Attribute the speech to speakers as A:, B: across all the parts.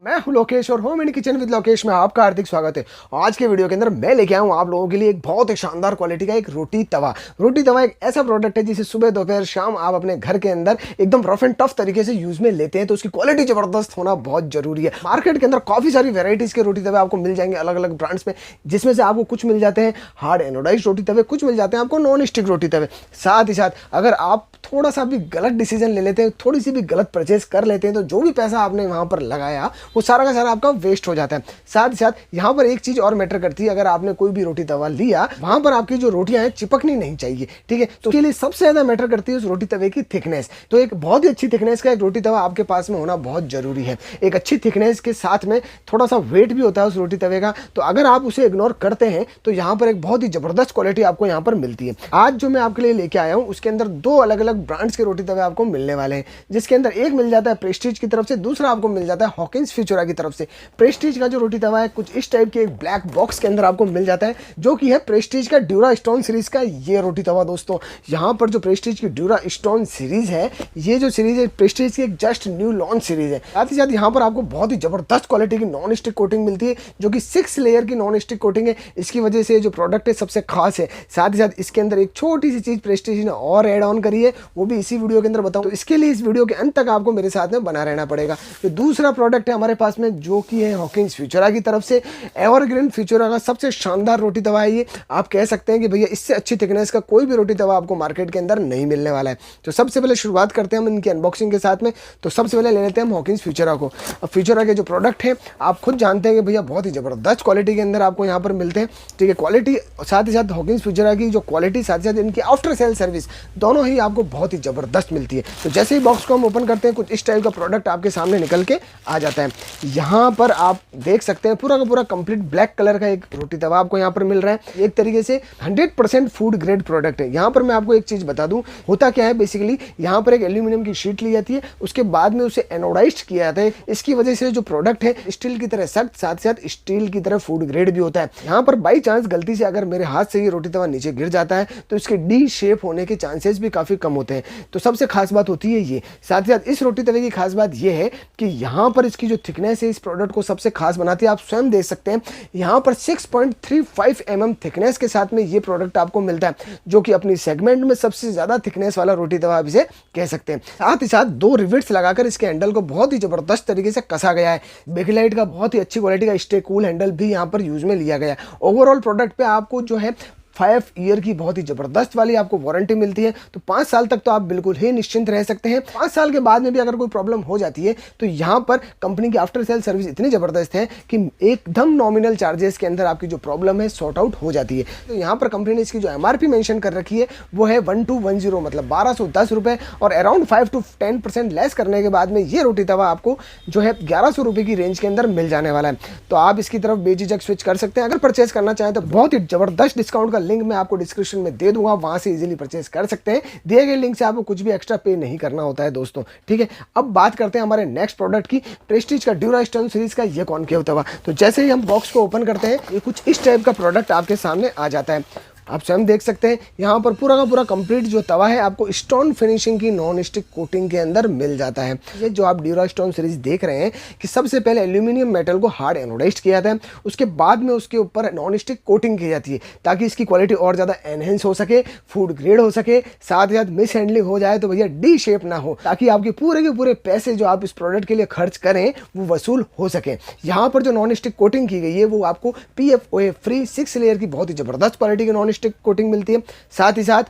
A: मैं हूं लोकेश और home and kitchen with Lokesh में आपका हार्दिक स्वागत है। आज के वीडियो के अंदर मैं लेके आया हूं आप लोगों के लिए एक बहुत ही शानदार क्वालिटी का एक रोटी तवा। रोटी तवा एक ऐसा प्रोडक्ट है जिसे सुबह दोपहर शाम आप अपने घर के अंदर एकदम रफ एंड टफ तरीके से यूज में लेते हैं, तो उसकी क्वालिटी जबरदस्त होना बहुत जरूरी है। मार्केट के अंदर काफी सारी वेराइटीज के रोटी तवे आपको मिल जाएंगे अलग अलग ब्रांड्स में, जिसमें से आपको कुछ मिल जाते हैं हार्ड एनोडाइज्ड रोटी तवे, कुछ मिल जाते हैं आपको नॉन स्टिक रोटी तवे। साथ ही साथ अगर आप थोड़ा सा भी गलत डिसीजन ले लेते हैं, थोड़ी सी भी गलत परचेज कर लेते हैं, तो जो भी पैसा आपने वहां पर लगाया वो सारा का सारा आपका वेस्ट हो जाता है। साथ ही साथ यहाँ पर एक चीज और मैटर करती है, अगर आपने कोई भी रोटी तवा लिया वहां पर आपकी जो रोटियां हैं चिपकनी नहीं चाहिए, ठीक है। तो उसके लिए सबसे ज्यादा मैटर करती है उस रोटी तवे की थिकनेस। तो एक बहुत ही अच्छी थिकनेस का एक रोटी तवा आपके पास में होना बहुत जरूरी है। एक अच्छी थिकनेस के साथ में थोड़ा सा वेट भी होता है उस रोटी तवे का, तो अगर आप उसे इग्नोर करते हैं तो यहाँ पर एक बहुत ही जबरदस्त क्वालिटी आपको यहाँ पर मिलती है। आज जो मैं आपके लिए लेके आया हूँ उसके अंदर दो अलग अलग ब्रांड्स के रोटी तवे आपको मिलने वाले हैं, जिसके अंदर एक मिल जाता है प्रेस्टीज की तरफ से, दूसरा आपको मिल जाता है हॉकिंस फ्यूचरा की तरफ से। प्रेस्टीज का जो रोटी तवा है कुछ इस टाइप के एक ब्लैक बॉक्स के अंदर आपको मिल जाता है, जो कि है प्रेस्टीज का ड्यूरा स्टोन सीरीज का ये रोटी तवा। दोस्तों यहाँ पर जो प्रेस्टीज की ड्यूरा स्टोन सीरीज है, ये जो सीरीज है प्रेस्टीज की एक जस्ट न्यू लॉन्च सीरीज है। साथ ही साथ यहाँ पर आपको बहुत ही जबरदस्त क्वालिटी की नॉन स्टिक कोटिंग मिलती है, जो कि 6 लेयर की नॉन स्टिक कोटिंग है। इसकी वजह से जो प्रोडक्ट है सबसे खास है। साथ ही साथ इसके अंदर एक छोटी सी चीज प्रेस्टीज ने और ऐड ऑन करी है, वो भी इसी वीडियो के अंदर बताऊं, तो इसके लिए इस वीडियो के अंत तक आपको मेरे साथ में बना रहना पड़ेगा। तो दूसरा प्रोडक्ट है हमारे पास में, जो कि है हॉकिंस फ्यूचरा की तरफ से। एवरग्रीन फ्यूचरा का सबसे शानदार रोटी तवा है ये। आप कह सकते हैं कि भैया इससे अच्छी थिकनेस का कोई भी रोटी तवा आपको मार्केट के अंदर नहीं मिलने वाला है। तो सबसे पहले शुरुआत करते हैं हम इनकी अनबॉक्सिंग के साथ में। तो सबसे पहले ले लेते हैं हम हॉकिंस फ्यूचरा को। अब फ्यूचरा के जो प्रोडक्ट है आप खुद जानते हैं कि भैया बहुत ही जबरदस्त क्वालिटी के अंदर आपको यहाँ पर मिलते हैं, ठीक है। क्वालिटी साथ ही साथ हॉकिंस फ्यूचरा की जो क्वालिटी, साथ ही साथ इनकी आफ्टर सेल सर्विस, दोनों ही आपको बहुत ही जबरदस्त मिलती है। तो जैसे ही बॉक्स को हम ओपन करते हैं कुछ इस टाइप का प्रोडक्ट आपके सामने निकल के आ जाता है। यहाँ पर आप देख सकते हैं पूरा का पूरा कंप्लीट ब्लैक कलर का एक रोटी तवा आपको यहाँ पर मिल रहा है। एक तरीके से 100% फूड ग्रेड प्रोडक्ट है। यहाँ पर मैं आपको एक चीज बता दूं, होता क्या है बेसिकली, यहाँ पर एक एल्यूमिनियम की शीट ली जाती है, उसके बाद में उसे एनोडाइज्ड किया जाता है। इसकी वजह से जो प्रोडक्ट है स्टील की तरह सख्त, साथ ही साथ स्टील की तरह फूड ग्रेड भी होता है। यहाँ पर बाई चांस गलती से अगर मेरे हाथ से ये रोटी तवा नीचे गिर जाता है तो इसके डी शेप होने के चांसेस भी काफी कम होते हैं। तो सबसे खास बात होती है ये। साथ ही साथ इस रोटी तवे की खास बात यह है कि यहाँ पर इसकी जो थिकनेस है इस प्रोडक्ट को सबसे खास बनाती है। आप स्वयं देख सकते हैं यहाँ पर 6.35 mm थिकनेस के साथ में ये प्रोडक्ट आपको मिलता है, जो कि अपनी सेगमेंट में सबसे ज्यादा थिकनेस वाला रोटी तवा आप इसे कह सकते हैं। साथ ही साथ 2 रिविट्स लगाकर इसके हैंडल को बहुत ही जबरदस्त तरीके से कसा गया है। बेकलाइट का बहुत ही अच्छी क्वालिटी का स्टे कूल हैंडल भी यहाँ पर यूज में लिया गया है। ओवरऑल प्रोडक्ट पे आपको जो है 5 ईयर की बहुत ही जबरदस्त वाली आपको वारंटी मिलती है। तो 5 साल तक तो आप बिल्कुल ही निश्चिंत रह सकते हैं। 5 साल के बाद में भी अगर कोई प्रॉब्लम हो जाती है तो यहाँ पर कंपनी की आफ्टर सेल सर्विस इतनी जबरदस्त है कि एकदम नॉमिनल चार्जेस के अंदर आपकी जो प्रॉब्लम है सॉर्ट आउट हो जाती है। तो यहाँ पर कंपनी ने इसकी जो MRP मेंशन कर रखी है वो है 1210, मतलब 1210 रुपए, और अराउंड 5 to 10% लेस करने के बाद में ये रोटी तवा आपको जो है 1100 रुपए की रेंज के अंदर मिल जाने वाला है। तो आप इसकी तरफ बेझिझक स्विच कर सकते हैं। अगर परचेस करना चाहें तो बहुत ही जबरदस्त डिस्काउंट का लिंक मैं आपको डिस्क्रिप्शन में दे दूंगा, वहां से इजीली परचेस कर सकते हैं। दिए गए लिंक से आपको कुछ भी एक्स्ट्रा पे नहीं करना होता है दोस्तों, ठीक है। अब बात करते हैं हमारे नेक्स्ट प्रोडक्ट की, प्रेस्टीज का ड्यूरा स्टोन सीरीज का ये कॉनकेव तवा। तो जैसे ही हम बॉक्स को ओपन करते हैं ये कुछ इस टाइप का प्रोडक्ट आपके सामने आ जाता है। आप स्वयं देख सकते हैं यहाँ पर पूरा का पूरा कंप्लीट जो तवा है आपको स्टोन फिनिशिंग की नॉन स्टिक कोटिंग के अंदर मिल जाता है। ये जो आप ड्यूरा स्टोन सीरीज देख रहे हैं कि सबसे पहले एल्यूमिनियम मेटल को हार्ड एनोडाइज्ड किया जाता है, उसके बाद में उसके ऊपर नॉन स्टिक कोटिंग की जाती है ताकि इसकी क्वालिटी और ज़्यादा एनहेंस हो सके, फूड ग्रेड हो सके, साथ ही साथ मिस हैंडलिंग हो जाए तो भैया डी शेप ना हो, ताकि आपके पूरे के पूरे पैसे जो आप इस प्रोडक्ट के लिए खर्च करें वो वसूल हो सके। यहाँ पर जो नॉन स्टिक कोटिंग की गई है वो आपको PFOA फ्री 6 लेयर की बहुत ही जबरदस्त क्वालिटी की नॉन स्टिक कोटिंग मिलती है। साथ ही साथ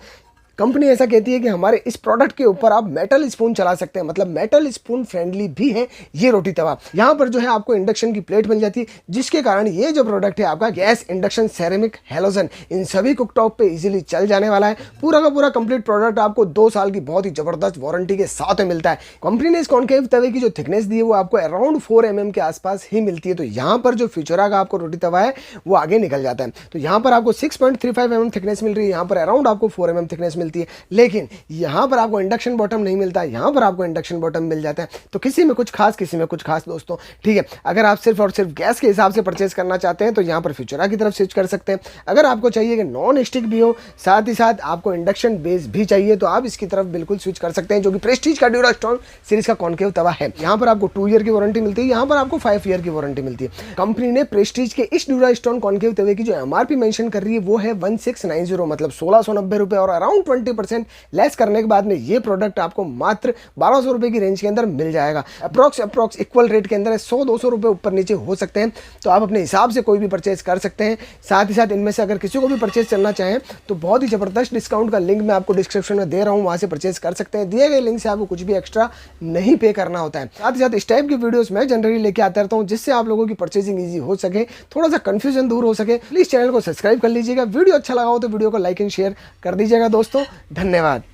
A: कंपनी ऐसा कहती है कि हमारे इस प्रोडक्ट के ऊपर आप मेटल स्पून चला सकते हैं, मतलब मेटल स्पून फ्रेंडली भी है ये रोटी तवा। यहाँ पर जो है आपको इंडक्शन की प्लेट मिल जाती है, जिसके कारण ये जो प्रोडक्ट है आपका गैस, इंडक्शन, सेरेमिक, हैलोजन, इन सभी कुकटॉप पे इजीली चल जाने वाला है। पूरा का पूरा कंप्लीट प्रोडक्ट आपको 2 साल की बहुत ही जबरदस्त वारंटी के साथ में मिलता है। कंपनी ने इस कॉनकेव तवे की जो थिकनेस दी है वो आपको अराउंड 4 mm के आसपास ही मिलती है। तो यहाँ पर जो फ्यूचरा का आपको रोटी तवा है वो आगे निकल जाता है। तो यहाँ पर आपको 6.35 mm थिकनेस मिल रही है, यहाँ पर अराउंड आपको 4 mm थिकनेस मिलती है, लेकिन यहाँ पर आपको इंडक्शन बॉटम नहीं मिलता, यहाँ पर आपको इंडक्शन बॉटम मिल जाता है। तो किसी में कुछ खास, किसी में कुछ खास दोस्तों, ठीक है। अगर आप सिर्फ और सिर्फ गैस के हिसाब से परचेस करना चाहते हैं तो यहाँ पर फ्यूचरा की तरफ स्विच कर सकते हैं। अगर आपको चाहिए कि नॉन स्टिक भी हो, साथ ही साथ आपको इंडक्शन बेस भी चाहिए, तो आप इसकी तरफ बिल्कुल स्विच कर सकते हैं, जो कि प्रेस्टीज का ड्यूरास्टोन सीरीज का कॉन्केव तवा है। यहाँ पर आपको 2 ईयर की वारंटी मिलती है, यहाँ पर आपको 5 ईयर की वारंटी मिलती है। कंपनी ने प्रेस्टीज के इस ड्यूरास्टोन कॉन्केव तवे की जो एमआरपी मेंशन कर रही है वो है 1690, मतलब 1690 रुपए, और अराउंड 20% लेस करने के बाद में ये प्रोडक्ट आपको मात्र 1200 रुपए की रेंज के अंदर मिल जाएगा। अप्रॉक्स इक्वल रेट के अंदर 100-200 रुपए ऊपर नीचे हो सकते हैं, तो आप अपने हिसाब से कोई भी परचेज कर सकते हैं। साथ ही साथ इनमें से अगर किसी को भी परचेज करना चाहें तो बहुत ही जबरदस्त डिस्काउंट का लिंक मैं आपको डिस्क्रिप्शन में दे रहा हूं, वहां से परचेज कर सकते हैं। दिए गए लिंक से आपको कुछ भी एक्स्ट्रा नहीं पे करना होता है। साथ ही साथ इस टाइप की वीडियोस मैं जनरली लेके आता रहता हूं, जिससे आप लोगों की परचेजिंग ईजी हो सके, थोड़ा सा कंफ्यूजन दूर हो सके। प्लीज चैनल को सब्सक्राइब कर लीजिएगा। वीडियो अच्छा लगा हो तो वीडियो को लाइक एंड शेयर कर दीजिएगा दोस्तों। धन्यवाद।